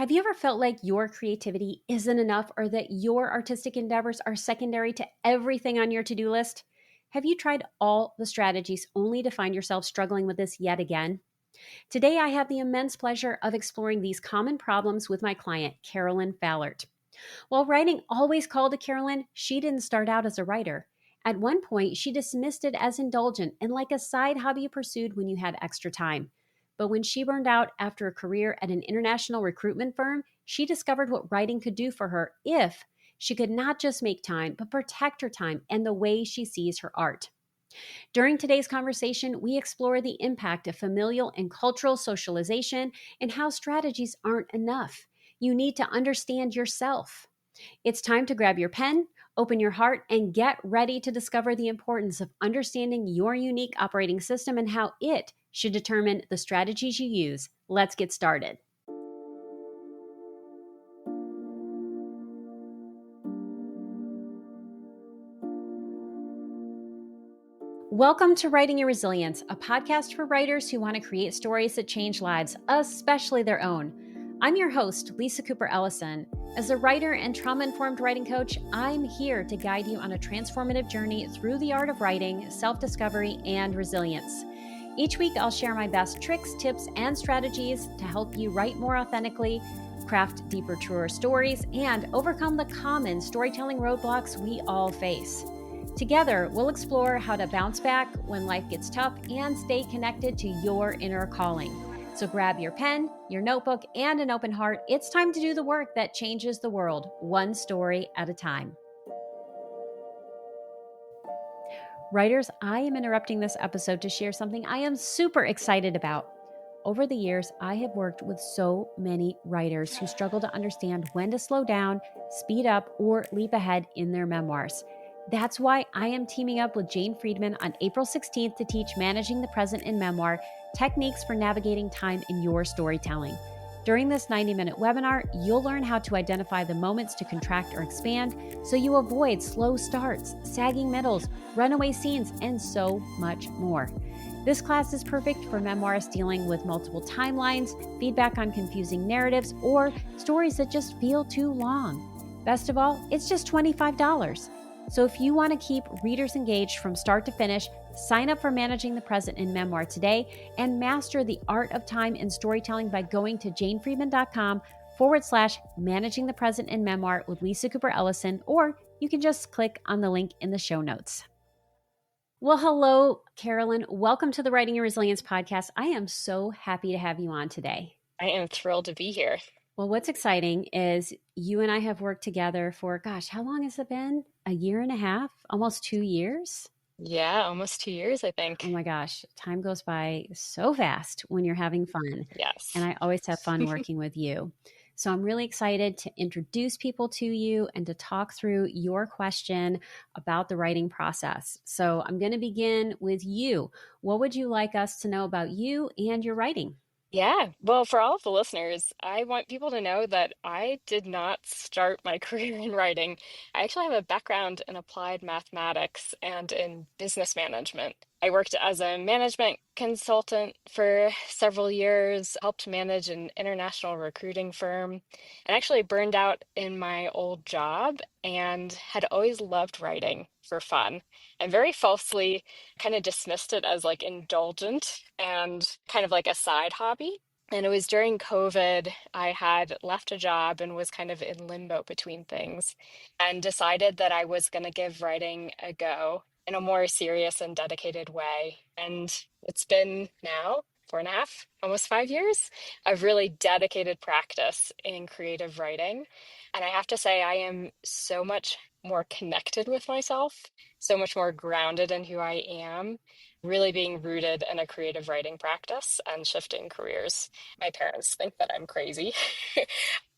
Have you ever felt like your creativity isn't enough or that your artistic endeavors are secondary to everything on your to-do list? Have you tried all the strategies only to find yourself struggling with this yet again? Today, I have the immense pleasure of exploring these common problems with my client, Carolyn Fallert. While writing always called to Carolyn, she didn't start out as a writer. At one point, she dismissed it as indulgent and like a side hobby you pursued when you had extra time. But when she burned out after a career at an international recruitment firm, she discovered what writing could do for her if she could not just make time, but protect her time and the way she sees her art. During today's conversation, we explore the impact of familial and cultural socialization and how strategies aren't enough. You need to understand yourself. It's time to grab your pen, open your heart, and get ready to discover the importance of understanding your unique operating system and how it should determine the strategies you use. Let's get started. Welcome to Writing Your Resilience, a podcast for writers who want to create stories that change lives, especially their own. I'm your host, Lisa Cooper Ellison. As a writer and trauma-informed writing coach, I'm here to guide you on a transformative journey through the art of writing, self-discovery, and resilience. Each week, I'll share my best tricks, tips, and strategies to help you write more authentically, craft deeper, truer stories, and overcome the common storytelling roadblocks we all face. Together, we'll explore how to bounce back when life gets tough and stay connected to your inner calling. So grab your pen, your notebook, and an open heart. It's time to do the work that changes the world, one story at a time. Writers, I am interrupting this episode to share something I am super excited about. Over the years, I have worked with so many writers who struggle to understand when to slow down, speed up, or leap ahead in their memoirs. That's why I am teaming up with Jane Friedman on April 16th to teach Managing the Present in Memoir, techniques for navigating time in your storytelling. During this 90-minute webinar, you'll learn how to identify the moments to contract or expand so you avoid slow starts, sagging middles, runaway scenes, and so much more. This class is perfect for memoirists dealing with multiple timelines, feedback on confusing narratives, or stories that just feel too long. Best of all, it's just $25. So if you want to keep readers engaged from start to finish, sign up for Managing the Present in Memoir today and master the art of time in storytelling by going to janefriedman.com/Managing the Present in Memoir with Lisa Cooper Ellison, or you can just click on the link in the show notes. Well, hello, Carolyn. Welcome to the Writing Your Resilience podcast. I am so happy to have you on today. I am thrilled to be here. Well, what's exciting is you and I have worked together for, how long has it been? A year and a half? Almost 2 years? Yeah, almost 2 years, I think. Oh my gosh, time goes by so fast when you're having fun. Yes. And I always have fun working with you. So I'm really excited to introduce people to you and to talk through your question about the writing process. So I'm going to begin with you. What would you like us to know about you and your writing? Yeah. Well, for all of the listeners, I want people to know that I did not start my career in writing. I actually have a background in applied mathematics and in business management. I worked as a management consultant for several years, helped manage an international recruiting firm, and actually burned out in my old job and had always loved writing for fun and very falsely kind of dismissed it as like indulgent and kind of like a side hobby. And it was during COVID, I had left a job and was kind of in limbo between things and decided that I was going to give writing a go in a more serious and dedicated way. And it's been now 4.5, almost 5 years of really dedicated practice in creative writing. And I have to say, I am so much more connected with myself, so much more grounded in who I am, really being rooted in a creative writing practice and shifting careers. My parents think that I'm crazy.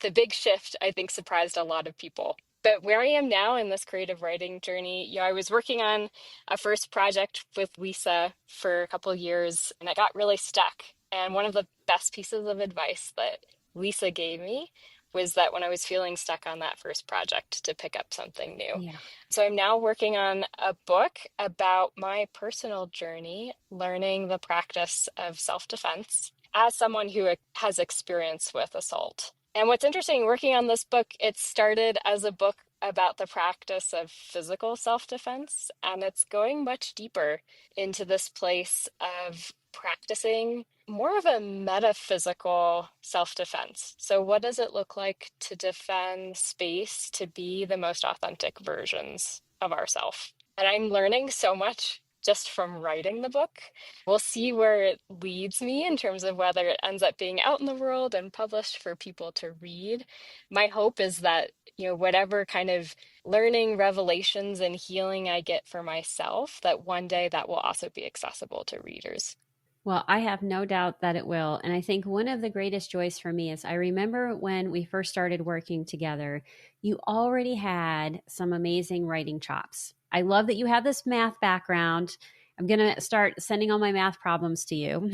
The big shift, I think, surprised a lot of people. But where I am now in this creative writing journey, I was working on a first project with Lisa for a couple of years, and I got really stuck. And one of the best pieces of advice that Lisa gave me was that when I was feeling stuck on that first project, to pick up something new. Yeah. So I'm now working on a book about my personal journey, learning the practice of self-defense as someone who has experience with assault. And what's interesting, working on this book, it started as a book about the practice of physical self-defense, and it's going much deeper into this place of practicing more of a metaphysical self-defense. So, what does it look like to defend space to be the most authentic versions of ourselves? And I'm learning so much just from writing the book. We'll see where it leads me in terms of whether it ends up being out in the world and published for people to read. My hope is that, whatever kind of learning, revelations, and healing I get for myself, that one day that will also be accessible to readers. Well, I have no doubt that it will. And I think one of the greatest joys for me is I remember when we first started working together, you already had some amazing writing chops. I love that you have this math background. I'm going to start sending all my math problems to you.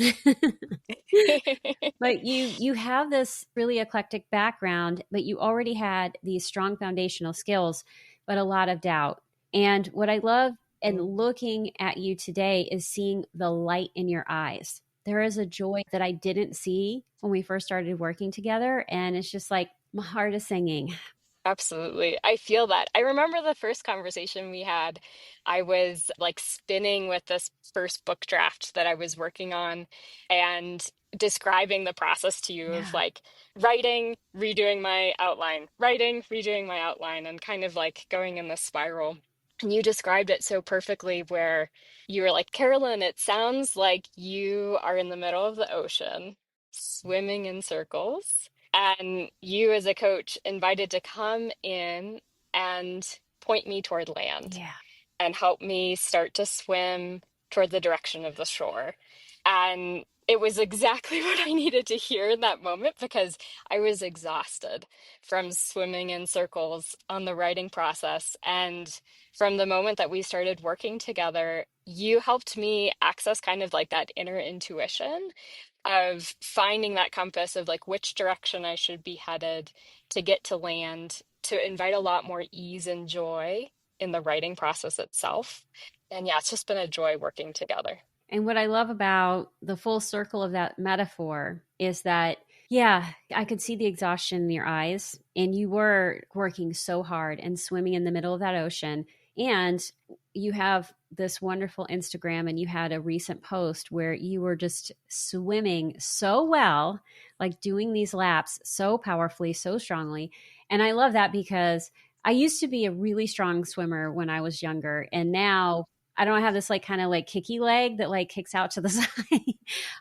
But you have this really eclectic background, but you already had these strong foundational skills, but a lot of doubt. And what I love and looking at you today is seeing the light in your eyes. There is a joy that I didn't see when we first started working together. And it's just like my heart is singing. Absolutely. I feel that. I remember the first conversation we had. I was like spinning with this first book draft that I was working on and describing the process to you of Yeah. like writing, redoing my outline, writing, redoing my outline, and kind of like going in this spiral. And you described it so perfectly where you were like, Carolyn, it sounds like you are in the middle of the ocean, swimming in circles and you as a coach invited to come in and point me toward land Yeah. and help me start to swim toward the direction of the shore. And it was exactly what I needed to hear in that moment because I was exhausted from swimming in circles on the writing process. And from the moment that we started working together, you helped me access kind of like that inner intuition of finding that compass of like which direction I should be headed to get to land, to invite a lot more ease and joy in the writing process itself. And yeah, it's just been a joy working together. And what I love about the full circle of that metaphor is that, yeah, I could see the exhaustion in your eyes, and you were working so hard and swimming in the middle of that ocean. And you have this wonderful Instagram, and you had a recent post where you were just swimming so well, like doing these laps so powerfully, so strongly. And I love that because I used to be a really strong swimmer when I was younger. And now I don't have this like kind of like kicky leg that like kicks out to the side.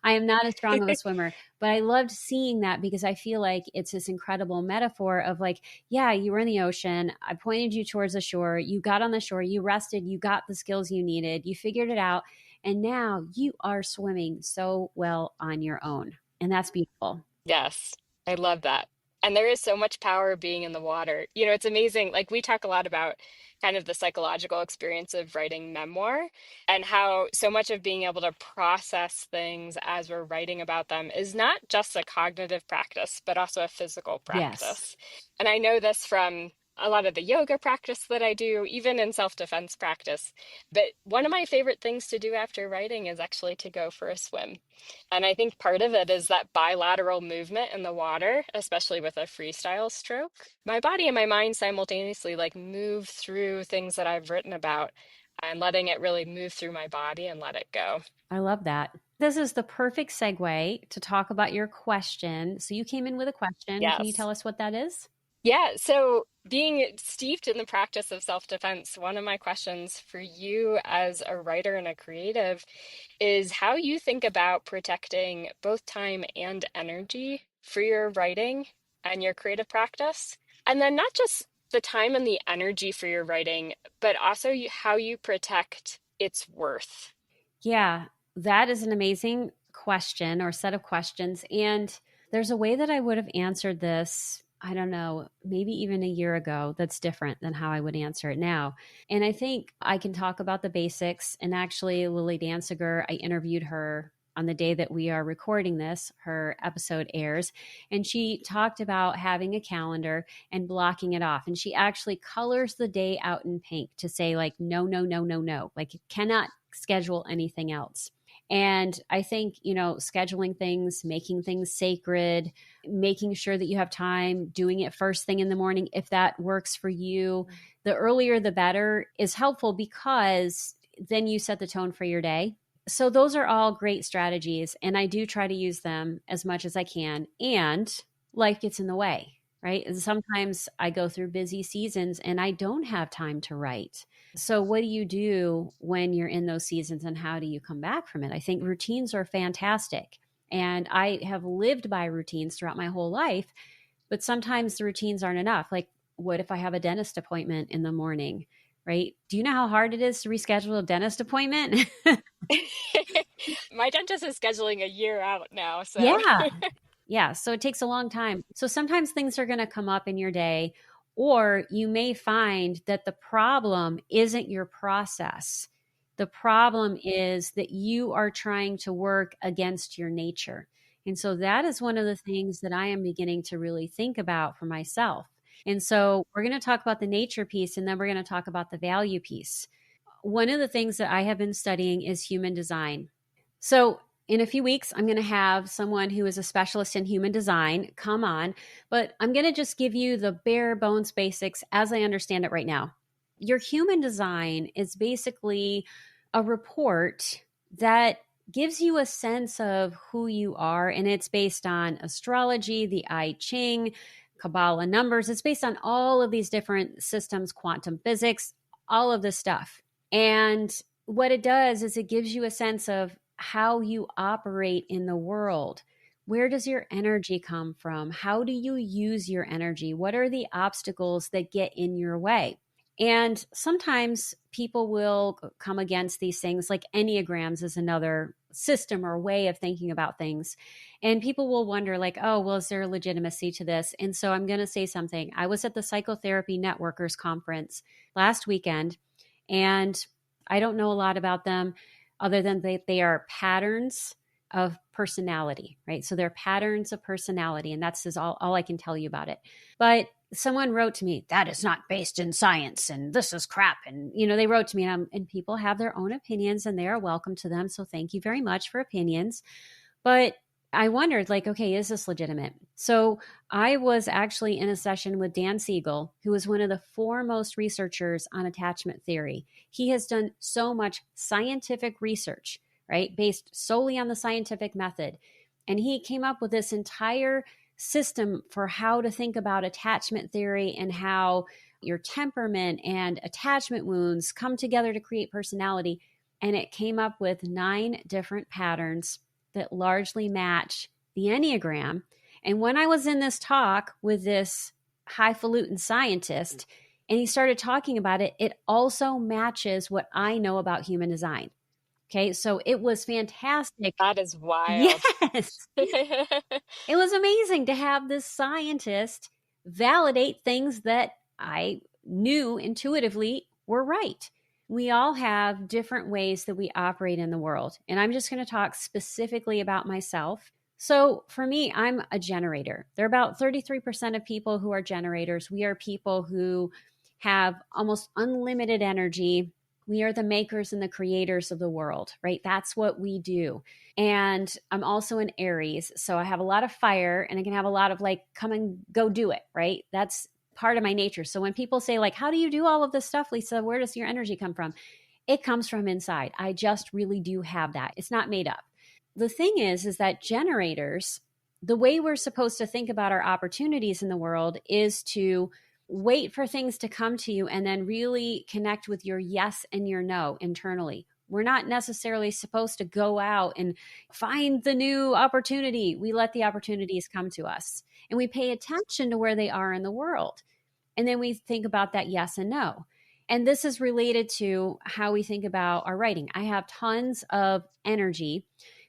I am not as strong of a swimmer, but I loved seeing that because I feel like it's this incredible metaphor of like, yeah, you were in the ocean. I pointed you towards the shore. You got on the shore, you rested, you got the skills you needed, you figured it out. And now you are swimming so well on your own. And that's beautiful. Yes, I love that. And there is so much power being in the water. It's amazing. Like we talk a lot about kind of the psychological experience of writing memoir and how so much of being able to process things as we're writing about them is not just a cognitive practice, but also a physical Yes. practice. And I know this from a lot of the yoga practice that I do, even in self-defense practice. But one of my favorite things to do after writing is actually to go for a swim. And I think part of it is that bilateral movement in the water, especially with a freestyle stroke. My body and my mind simultaneously like move through things that I've written about and letting it really move through my body and let it go. I love that. This is the perfect segue to talk about your question. So you came in with a question. Can you Yes. tell us what that is? Yeah, so being steeped in the practice of self-defense, one of my questions for you as a writer and a creative is how you think about protecting both time and energy for your writing and your creative practice. And then not just the time and the energy for your writing, but also how you protect its worth. Yeah, that is an amazing question or set of questions. And there's a way that I would have answered this, I don't know, maybe even a year ago that's different than how I would answer it now. And I think I can talk about the basics. And actually, Lily Danziger, I interviewed her on the day that we are recording this, her episode airs. And she talked about having a calendar and blocking it off. And she actually colors the day out in pink to say, like, no, no, no, no, no. Like, it cannot schedule anything else. And I think, scheduling things, making things sacred, making sure that you have time, doing it first thing in the morning, if that works for you, the earlier the better, is helpful because then you set the tone for your day. So those are all great strategies. And I do try to use them as much as I can. And life gets in the way, right? And sometimes I go through busy seasons and I don't have time to write. So, what do you do when you're in those seasons and how do you come back from it? I think routines are fantastic. And I have lived by routines throughout my whole life, but sometimes the routines aren't enough. Like, what if I have a dentist appointment in the morning, right? Do you know how hard it is to reschedule a dentist appointment? My dentist is scheduling a year out now, so Yeah. Yeah. So it takes a long time. So sometimes things are going to come up in your day, or you may find that the problem isn't your process. The problem is that you are trying to work against your nature. And so that is one of the things that I am beginning to really think about for myself. And so we're going to talk about the nature piece and then we're going to talk about the value piece. One of the things that I have been studying is human design. So, in a few weeks, I'm going to have someone who is a specialist in human design come on, but I'm going to just give you the bare bones basics as I understand it right now. Your human design is basically a report that gives you a sense of who you are, and it's based on astrology, the I Ching, Kabbalah numbers. It's based on all of these different systems, quantum physics, all of this stuff. And what it does is it gives you a sense of how you operate in the world. Where does your energy come from? How do you use your energy? What are the obstacles that get in your way? And sometimes people will come against these things, like Enneagrams is another system or way of thinking about things. And people will wonder, like, oh, well, is there legitimacy to this? And so I'm going to say something. I was at the Psychotherapy Networkers Conference last weekend, and I don't know a lot about them other than they are patterns of personality, right? So they're patterns of personality, and that's all I can tell you about it. But someone wrote to me, that is not based in science, and this is crap. And, they wrote to me, and people have their own opinions, and they are welcome to them. So thank you very much for opinions. But I wondered, like, okay, is this legitimate? So I was actually in a session with Dan Siegel, who is one of the foremost researchers on attachment theory. He has done so much scientific research, right, based solely on the scientific method. And he came up with this entire system for how to think about attachment theory and how your temperament and attachment wounds come together to create personality. And it came up with 9 different patterns that largely match the Enneagram. And when I was in this talk with this highfalutin scientist, and he started talking about it, it also matches what I know about human design. Okay, so it was fantastic. that is wild. Yes. It was amazing to have this scientist validate things that I knew intuitively were right. We all have different ways that we operate in the world. And I'm just going to talk specifically about myself. So for me, I'm a generator. There are about 33% of people who are generators. We are people who have almost unlimited energy. We are the makers and the creators of the world, right? That's what we do. And I'm also an Aries. So I have a lot of fire and I can have a lot of like, come and go do it, right? That's part of my nature. So when people say like, how do you do all of this stuff, Lisa? Where does your energy come from? It comes from inside. I just really do have that. It's not made up. The thing is that generators, the way we're supposed to think about our opportunities in the world is to wait for things to come to you and then really connect with your yes and your no internally. We're not necessarily supposed to go out and find the new opportunity. We let the opportunities come to us and we pay attention to where they are in the world. And then we think about that yes and no. And this is related to how we think about our writing. I have tons of energy,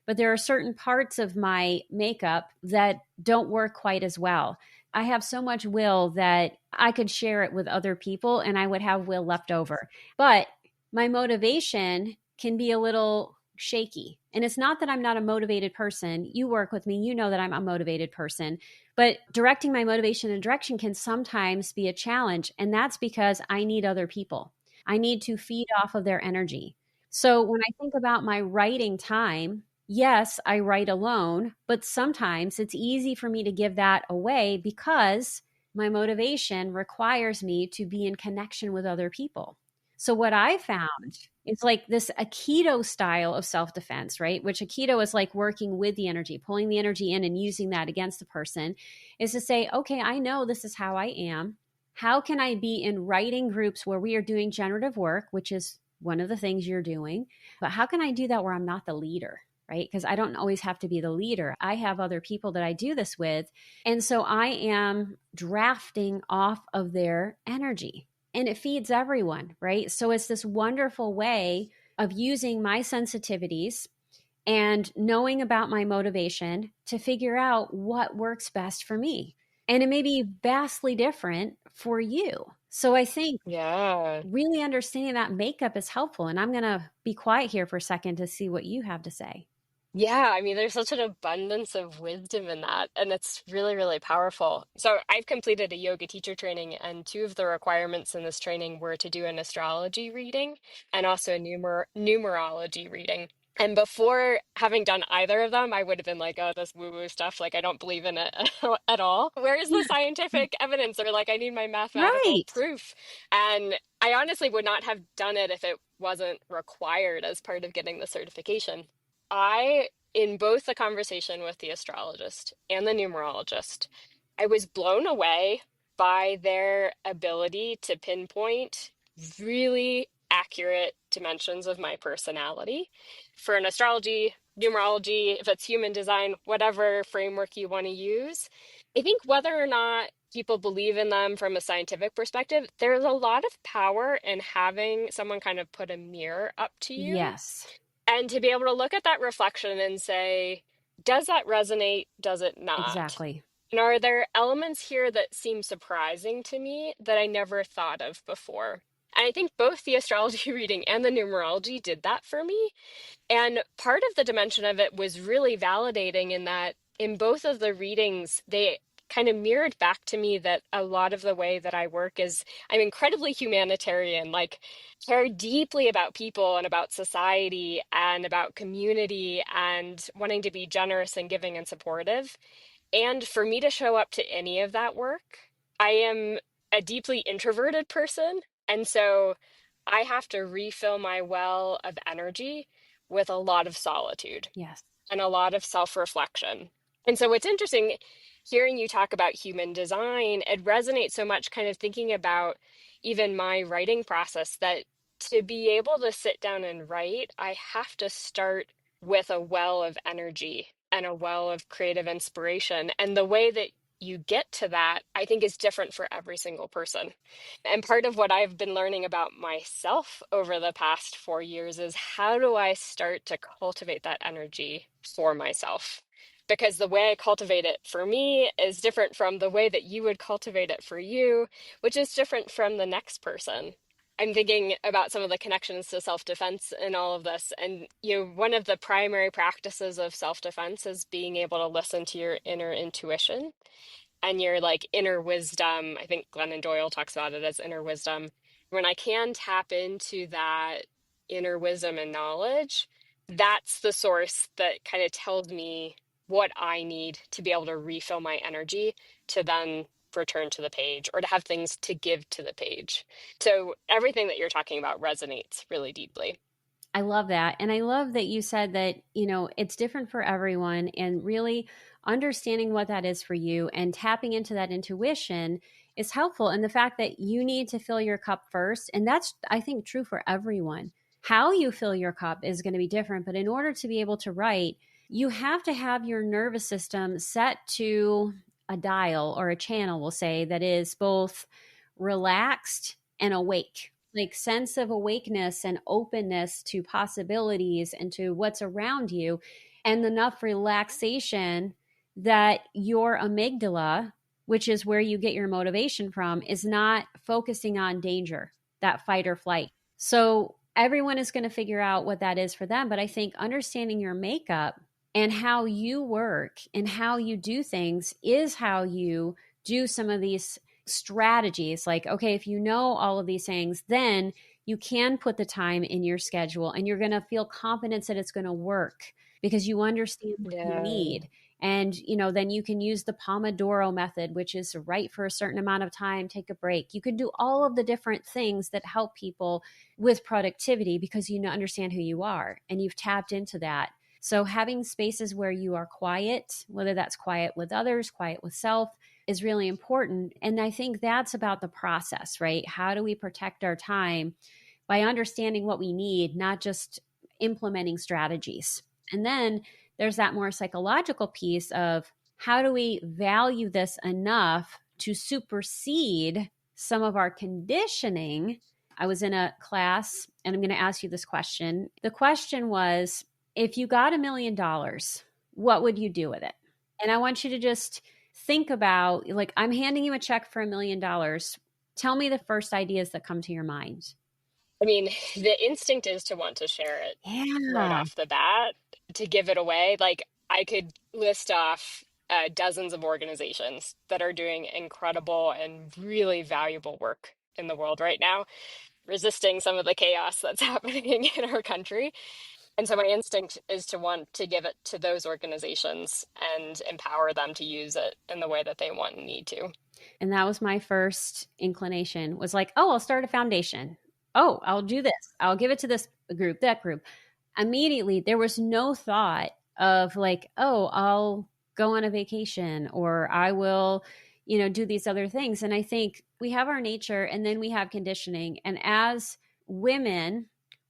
but there are certain parts of my makeup that don't work quite as well. I have so much will that I could share it with other people and I would have will left over. But my motivation can be a little shaky. And it's not that I'm not a motivated person. You work with me, you know that I'm a motivated person. But directing my motivation and direction can sometimes be a challenge. And that's because I need other people. I need to feed off of their energy. So when I think about my writing time, yes, I write alone, but sometimes it's easy for me to give that away because my motivation requires me to be in connection with other people. So what I found is like this Aikido style of self-defense, right? Which Aikido is like working with the energy, pulling the energy in and using that against the person, is to say, okay, I know this is how I am. How can I be in writing groups where we are doing generative work, which is one of the things you're doing, but how can I do that where I'm not the leader? Right? Because I don't always have to be the leader. I have other people that I do this with. And so I am drafting off of their energy and it feeds everyone, right? So it's this wonderful way of using my sensitivities and knowing about my motivation to figure out what works best for me. And it may be vastly different for you. So I think Yeah. really understanding that makeup is helpful. And I'm going to be quiet here for a second to see what you have to say. Yeah, I mean, there's such an abundance of wisdom in that, and it's really, really powerful. So, I've completed a yoga teacher training, and two of the requirements in this training were to do an astrology reading and also a numerology reading. And before having done either of them, I would have been like, oh, this woo-woo stuff, like I don't believe in it at all. Where's the scientific evidence? Or like I need my mathematical Right. proof. And I honestly would not have done it if it wasn't required as part of getting the certification. In both the conversation with the astrologist and the numerologist, I was blown away by their ability to pinpoint really accurate dimensions of my personality. For an astrology, numerology, if it's human design, whatever framework you want to use, I think whether or not people believe in them from a scientific perspective, there's a lot of power in having someone kind of put a mirror up to you Yes, and to be able to look at that reflection and say, does that resonate? Does it not? exactly. And are there elements here that seem surprising to me that I never thought of before? And I think both the astrology reading and the numerology did that for me. And part of the dimension of it was really validating in that in both of the readings, they kind of mirrored back to me that a lot of the way that I work is I'm incredibly humanitarian, like care deeply about people and about society and about community and wanting to be generous and giving and supportive. And for me to show up to any of that work, I am a deeply introverted person. And so I have to refill my well of energy with a lot of solitude Yes. and a lot of self reflection. And so, what's interesting hearing you talk about human design, it resonates so much kind of thinking about even my writing process that to be able to sit down and write, I have to start with a well of energy and a well of creative inspiration. And the way that you get to that, I think, is different for every single person. And part of what I've been learning about myself over the past 4 years is how do I start to cultivate that energy for myself? Because the way I cultivate it for me is different from the way that you would cultivate it for you, which is different from the next person. I'm thinking about some of the connections to self-defense in all of this. And one of the primary practices of self-defense is being able to listen to your inner intuition and your like inner wisdom. I think Glennon Doyle talks about it as inner wisdom. When I can tap into that inner wisdom and knowledge, that's the source that kind of tells me what I need to be able to refill my energy to then return to the page or to have things to give to the page. So everything that you're talking about resonates really deeply. I love that. And I love that you said that, it's different for everyone and really understanding what that is for you and tapping into that intuition is helpful. And the fact that you need to fill your cup first, and that's, I think, true for everyone. How you fill your cup is going to be different. But in order to be able to write, you have to have your nervous system set to a dial or a channel, we'll say, that is both relaxed and awake, like sense of awakeness and openness to possibilities and to what's around you, and enough relaxation that your amygdala, which is where you get your motivation from, is not focusing on danger, that fight or flight. So everyone is going to figure out what that is for them. But I think understanding your makeup and how you work and how you do things is how you do some of these strategies. Like, okay, if you know all of these things, then you can put the time in your schedule and you're going to feel confidence that it's going to work because you understand what you Yeah. need. And, then you can use the Pomodoro method, which is write for a certain amount of time, take a break. You can do all of the different things that help people with productivity because you understand who you are and you've tapped into that. So having spaces where you are quiet, whether that's quiet with others, quiet with self, is really important. And I think that's about the process, right? How do we protect our time by understanding what we need, not just implementing strategies? And then there's that more psychological piece of how do we value this enough to supersede some of our conditioning. I was in a class and I'm going to ask you this question. The question was, if you got $1 million, what would you do with it? And I want you to just think about, like, I'm handing you a check for $1 million. Tell me the first ideas that come to your mind. I mean, the instinct is to want to share it right Yeah. off the bat, to give it away. Like, I could list off dozens of organizations that are doing incredible and really valuable work in the world right now, resisting some of the chaos that's happening in our country. And so my instinct is to want to give it to those organizations and empower them to use it in the way that they want and need to. And that was my first inclination, was like, oh, I'll start a foundation. Oh, I'll do this. I'll give it to this group, that group. Immediately, there was no thought of like, oh, I'll go on a vacation or I will, do these other things. And I think we have our nature and then we have conditioning. And as women,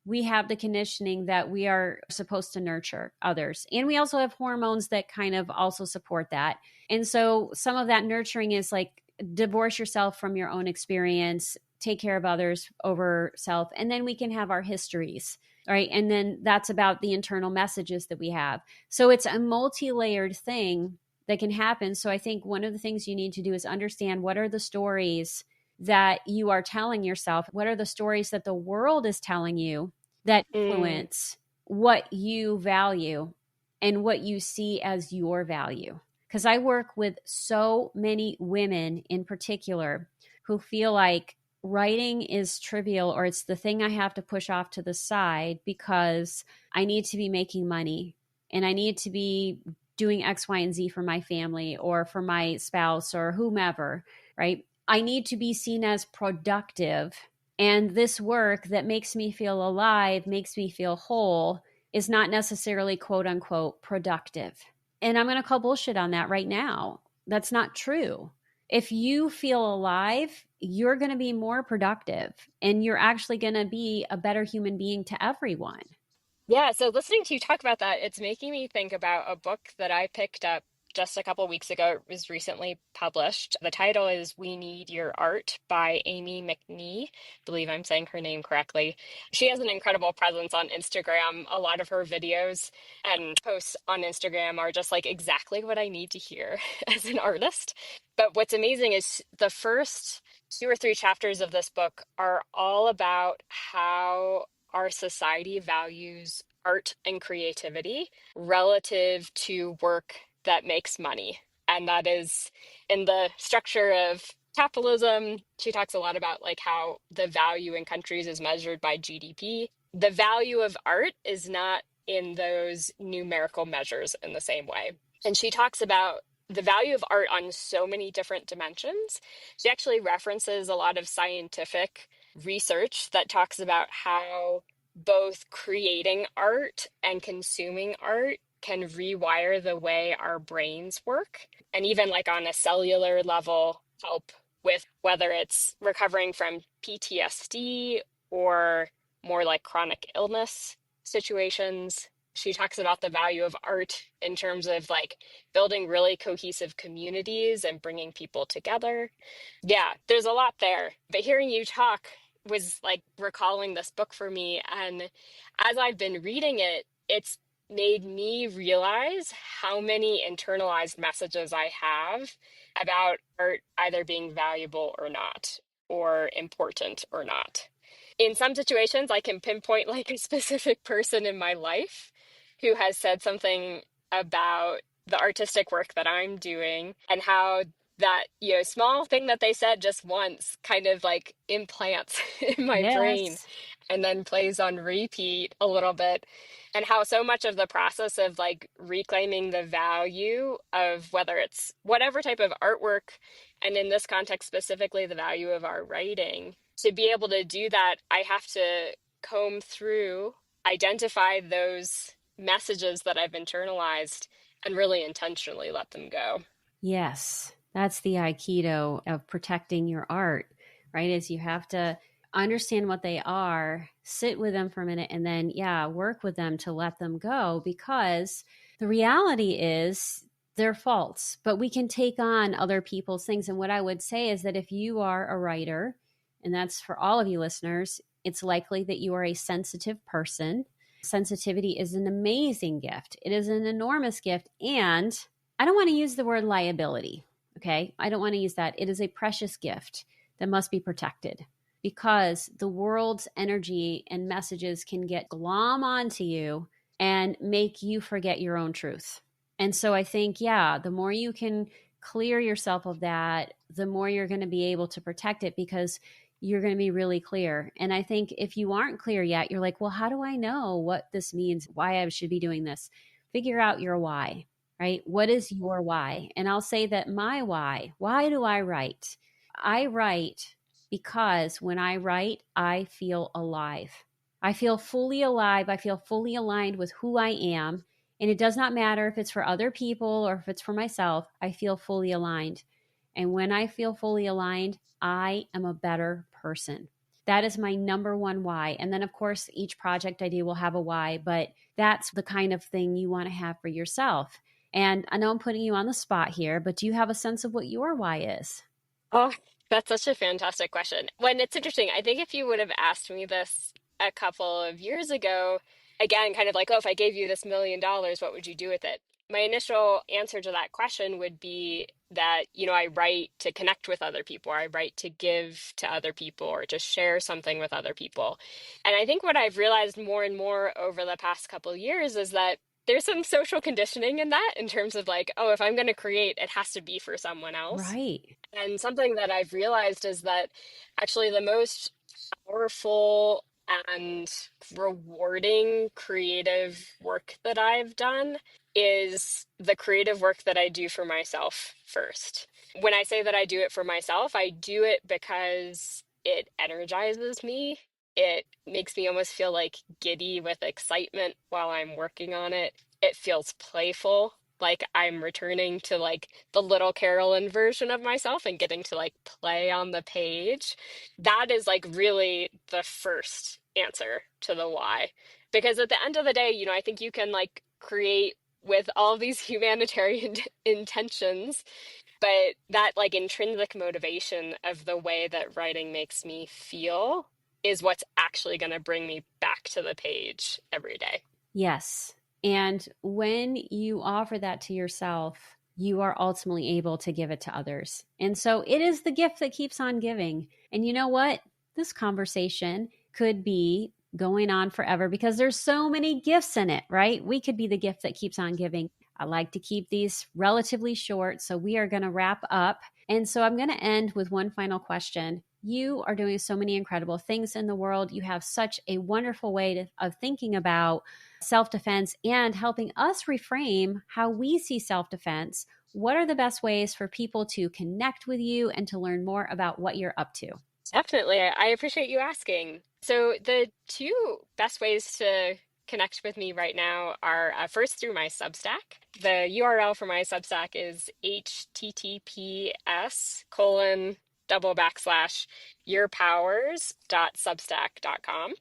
we have the conditioning that we are supposed to nurture others. And we also have hormones that kind of also support that. And so some of that nurturing is like divorce yourself from your own experience, take care of others over self, and then we can have our histories. Right. And then that's about the internal messages that we have. So it's a multi-layered thing that can happen. So I think one of the things you need to do is understand what are the stories that you are telling yourself? What are the stories that the world is telling you that Mm, influence what you value and what you see as your value? Because I work with so many women in particular who feel like writing is trivial or it's the thing I have to push off to the side because I need to be making money and I need to be doing X, Y, and Z for my family or for my spouse or whomever, right? I need to be seen as productive. And this work that makes me feel alive, makes me feel whole, is not necessarily quote unquote productive. And I'm going to call bullshit on that right now. That's not true. If you feel alive, you're going to be more productive and you're actually going to be a better human being to everyone. yeah, so listening to you talk about that, it's making me think about a book that I picked up just a couple weeks ago. It was recently published. The title is We Need Your Art by Amie McNee. I believe I'm saying her name correctly. She has an incredible presence on Instagram. A lot of her videos and posts on Instagram are just like exactly what I need to hear as an artist. But what's amazing is the first two or three chapters of this book are all about how our society values art and creativity relative to work that makes money. And that is in the structure of capitalism. She talks a lot about like how the value in countries is measured by GDP. The value of art is not in those numerical measures in the same way. And she talks about the value of art on so many different dimensions. She actually references a lot of scientific research that talks about how both creating art and consuming art can rewire the way our brains work, and even like on a cellular level help with whether it's recovering from PTSD or more like chronic illness situations. She talks about the value of art in terms of like building really cohesive communities and bringing people together. Yeah, there's a lot there. But hearing you talk was like recalling this book for me. And as I've been reading it, it's made me realize how many internalized messages I have about art either being valuable or not, or important or not. In some situations, I can pinpoint like a specific person in my life who has said something about the artistic work that I'm doing and how that, small thing that they said just once kind of like implants in my brain Yes. and then plays on repeat a little bit. And how so much of the process of like reclaiming the value of whether it's whatever type of artwork, and in this context specifically, the value of our writing, to be able to do that, I have to comb through, identify those messages that I've internalized, and really intentionally let them go. Yes, that's the aikido of protecting your art, right? Is you have to understand what they are, sit with them for a minute, and then, yeah, work with them to let them go, because the reality is they're false, but we can take on other people's things. And what I would say is that if you are a writer, and that's for all of you listeners, it's likely that you are a sensitive person. Sensitivity is an amazing gift, it is an enormous gift. And I don't want to use the word liability. Okay. I don't want to use that. It is a precious gift that must be protected, because the world's energy and messages can get glom onto you and make you forget your own truth. And so I think, yeah, the more you can clear yourself of that, the more you're going to be able to protect it, because you're going to be really clear. And I think if you aren't clear yet, you're like, well, how do I know what this means? Why I should be doing this? Figure out your why, right? What is your why? And I'll say that my why do I write? I write because when I write, I feel alive. I feel fully alive. I feel fully aligned with who I am. And it does not matter if it's for other people or if it's for myself, I feel fully aligned. And when I feel fully aligned, I am a better person. That is my number one why. And then, of course, each project I do will have a why, but that's the kind of thing you want to have for yourself. And I know I'm putting you on the spot here, but do you have a sense of what your why is? Oh, that's such a fantastic question. When it's interesting, I think if you would have asked me this a couple of years ago, again, kind of like, oh, if I gave you this $1 million, what would you do with it? My initial answer to that question would be that, I write to connect with other people, or I write to give to other people, or to share something with other people. And I think what I've realized more and more over the past couple of years is that there's some social conditioning in that, in terms of like, oh, if I'm going to create, it has to be for someone else. Right. And something that I've realized is that actually the most powerful and rewarding creative work that I've done is the creative work that I do for myself first. When I say that I do it for myself, I do it because it energizes me. It makes me almost feel like giddy with excitement while I'm working on it. It feels playful, like I'm returning to like the little Carolyn version of myself and getting to like play on the page. That is like really the first answer to the why. Because at the end of the day, I think you can like create with all these humanitarian intentions, but that like intrinsic motivation of the way that writing makes me feel is what's actually going to bring me back to the page every day. Yes. And when you offer that to yourself, you are ultimately able to give it to others. And so it is the gift that keeps on giving. And you know what? This conversation could be going on forever because there's so many gifts in it, right? We could be the gift that keeps on giving. I like to keep these relatively short, so we are going to wrap up. And so I'm going to end with one final question. You are doing so many incredible things in the world. You have such a wonderful way of thinking about self defense and helping us reframe how we see self defense. What are the best ways for people to connect with you and to learn more about what you're up to? Definitely. I appreciate you asking. So, the two best ways to connect with me right now are first through my Substack. The URL for my Substack is https://yourpowers.substack.com.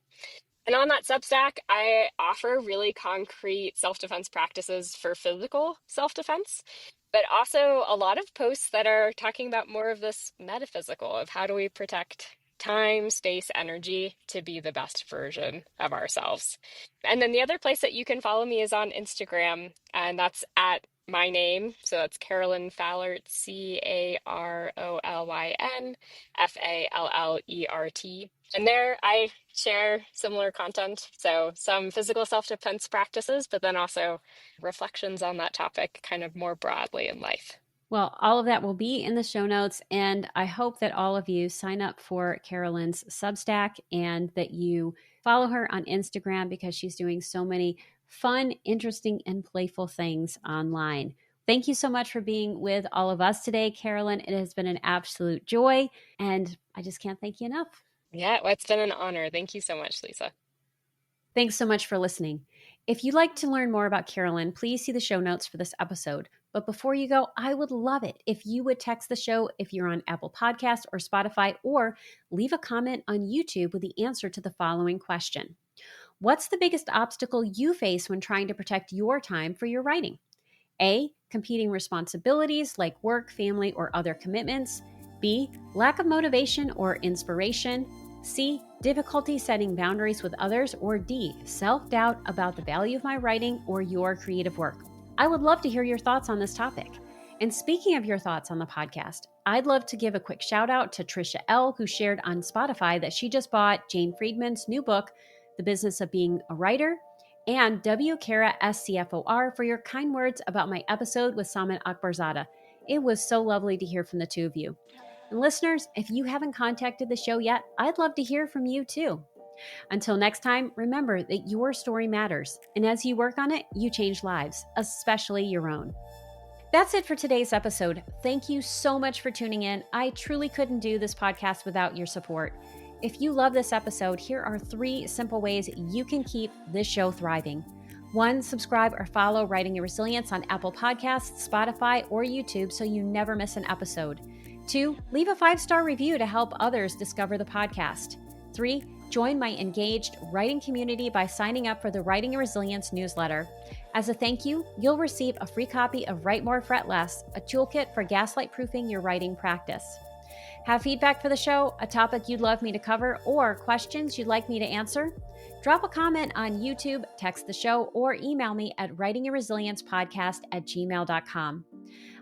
And on that Substack, I offer really concrete self defense practices for physical self defense, but also a lot of posts that are talking about more of this metaphysical of how do we protect time, space, energy to be the best version of ourselves. And then the other place that you can follow me is on Instagram, and that's at my name. So that's Carolyn Fallert, CarolynFallert. And there I share similar content. So some physical self-defense practices, but then also reflections on that topic kind of more broadly in life. Well, all of that will be in the show notes, and I hope that all of you sign up for Carolyn's Substack and that you follow her on Instagram because she's doing so many fun, interesting, and playful things online. Thank you so much for being with all of us today, Carolyn. It has been an absolute joy, and I just can't thank you enough. Yeah, well, it's been an honor. Thank you so much, Lisa. Thanks so much for listening. If you'd like to learn more about Carolyn, please see the show notes for this episode. But before you go, I would love it if you would text the show if you're on Apple Podcasts or Spotify, or leave a comment on YouTube with the answer to the following question. What's the biggest obstacle you face when trying to protect your time for your writing? A, competing responsibilities like work, family, or other commitments. B, lack of motivation or inspiration. C, difficulty setting boundaries with others. Or D, self-doubt about the value of my writing or your creative work. I would love to hear your thoughts on this topic. And speaking of your thoughts on the podcast, I'd love to give a quick shout out to Trisha L., who shared on Spotify that she just bought Jane Friedman's new book, The Business of Being a Writer, and W. Kara SCFOR for your kind words about my episode with Saman Akbarzada. It was so lovely to hear from the two of you. And listeners, if you haven't contacted the show yet, I'd love to hear from you too. Until next time, remember that your story matters, and as you work on it, you change lives, especially your own. That's it for today's episode. Thank you so much for tuning in. I truly couldn't do this podcast without your support. If you love this episode, here are 3 simple ways you can keep this show thriving. 1, subscribe or follow Writing Your Resilience on Apple Podcasts, Spotify, or YouTube so you never miss an episode. 2, leave a 5-star review to help others discover the podcast. 3, join my engaged writing community by signing up for the Writing Your Resilience newsletter. As a thank you, you'll receive a free copy of Write More, Fret Less, a toolkit for gaslight-proofing your writing practice. Have feedback for the show, a topic you'd love me to cover, or questions you'd like me to answer? Drop a comment on YouTube, text the show, or email me at writingyourresiliencepodcast@gmail.com.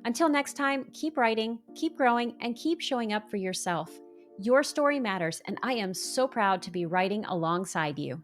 Until next time, keep writing, keep growing, and keep showing up for yourself. Your story matters, and I am so proud to be writing alongside you.